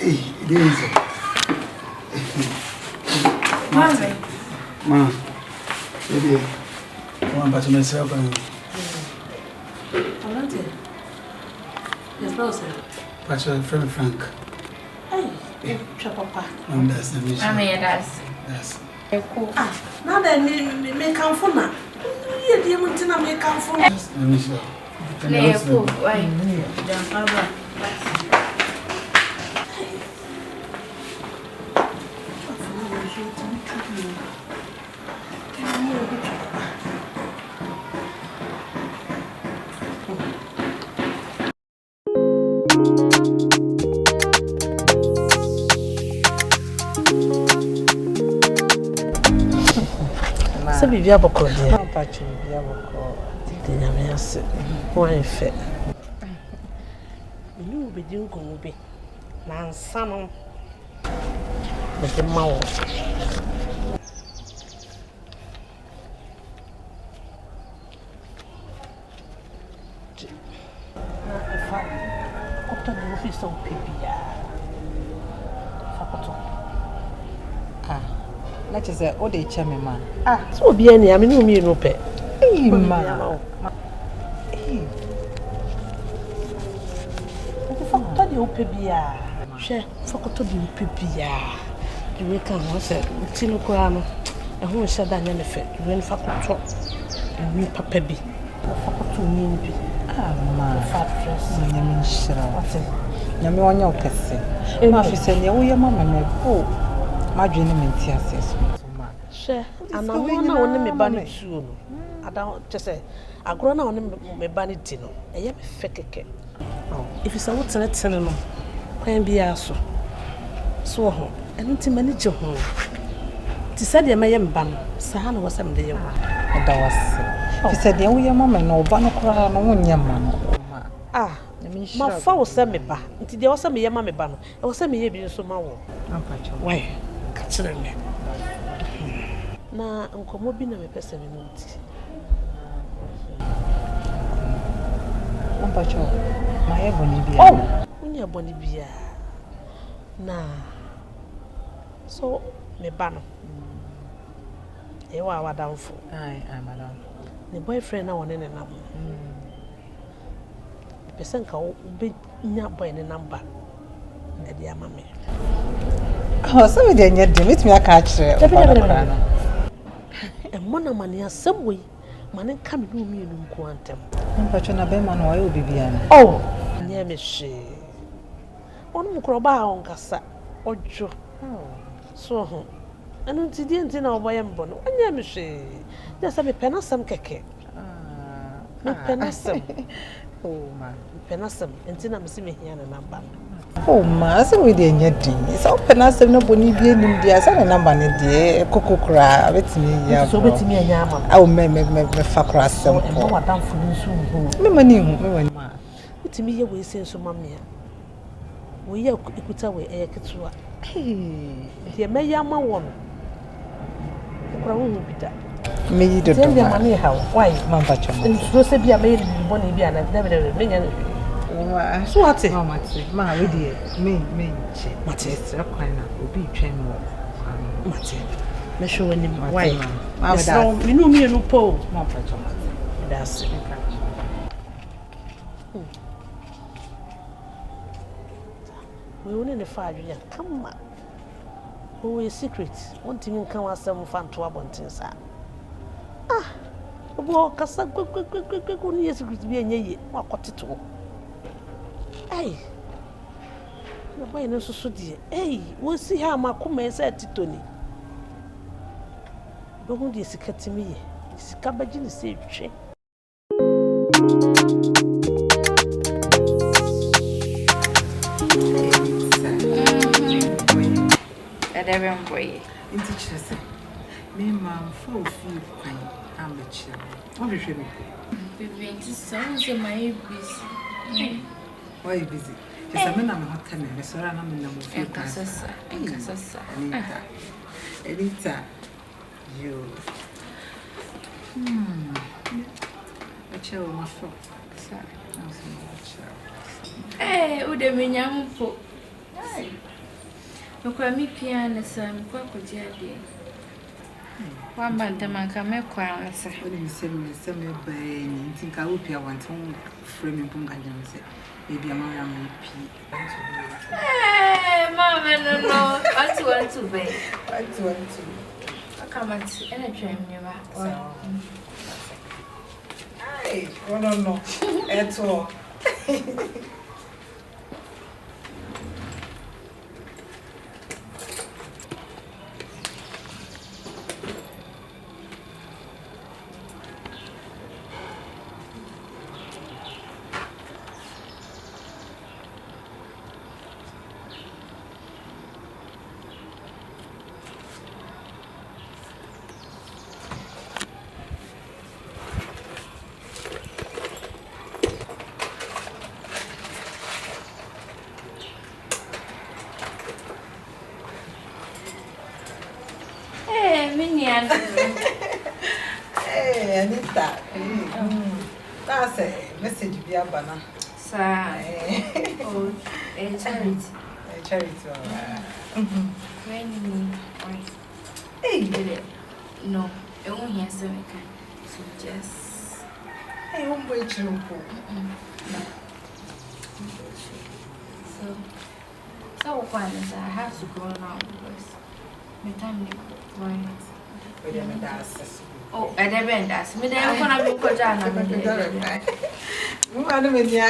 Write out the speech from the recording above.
it is. Ma, baby, come on back to myself. Yes, boss. But your friend Frank. Hey, Papa. That's the mission. I mean, that's. Now then, me come for now. You didn't want to make come for now. That's the mission. Play a pool, right? So be via boko dia. Papa chu via boko. Di nyame ase. Wan fe. Ni obi di nkomo bi. Na nsa no. Me de mawo. Na fa. Kopto di office o pipia. Fa kopto. Let us say, oh, they chame man. So be any, I mean, you no pay. Hey, man. Hey. Factor the opebia. Share, factor the opebia. You wake up, I said, Tino Corano. And who said that any effect? You went factor and me papa be. Factor me be. Man, fat dress. Yamin Shira. What's it? Yamin on your person. If you send your mamma, oh. My dream is Share, and I want to me banny soon. I don't just say, I grown on me banny tino. I am a fake. If it's a what's in it, send no. Can be also. So, and to manage your home. To say the Mayan ban, Sahana was some day. He said, the only woman no banocra, no one yaman. My foul send me back. Until there was some yammy ban. I was sending me so my why? Catching me. Na nkomo bi na me pese me nti. Mpacho, ma ye boni bia. Oh, unya boni bia. Na so me ba no. E wa wadamfo. Ai, madam. Ne boyfriend na woni ne nam. Pese nka wo be nya boy ne number. E dia ma me. Oh, so we dey nyɛ de meet me aka kyerɛ. And Mona Mania some way, man come to me in quantum. Mpacho na be man wa ye obibiana. Oh, near me she. On Mukroba on Cassa, Ojo. So, and until the end of Bayambon, and near me she. There's a penasum keke. No penasum. Oh, man, penasum, and Tina Missimi here and number. Oh, ma, so we dey nyɛ de. So penasum no boni bia nim dia sa na number ne de kokokra betimi ya. So betimi anya ama. Aw me fa kra asɛm. E mo wadam fu nsu hu. Me mani ma. Betimi ye we senso mamia. We ye ikuta we e ketua. Dey me ya ma won. Kura wo bi da. Me yi do. Tell them money how. Why? Man pa chama. Nso se bia me yi boni bia na debe me nya. So what? Mama, ma we dey me che. Mate kwan na obi twɛn mo. Mate. Me show when him why? Ma we da. Me no me no po. Ma pa chama. That's we only the fire you come on. Who is secret? One thing can was some fun to abundance. Bo kasa quick ni yes secret be enye wa kwotito. Hey. No boy no so die. Hey, we see how makoma say titoni. Bo hu die sikatimi ye. Sikabaji ni se twe. Everyone boy. Into chese. Me mam for food kwan am be chire. What be hwe me? Baby, so my busy. Why you busy? Just me na me hotel me so na me na mo feel Kasasa. Elita. You. A chill my shop. Eh, ude menyampo. No kwa mi piano sa mi kwa kujia de. Wamba ndamaka me kwa sa. When you say me by any think I will be one to frame punga janse. Maybe a man am Hey, mama no. Want to be. I come and see any dream you are. Hey, no. At all. Hey, Anita. That's a message via Bana. Oh, a charity. A charity. Hey, no, it won't hear so just. Hey, won't wait you. So, I have to go now because my time is oh, I never end us. Me, I'm going to be put down. I'm going to be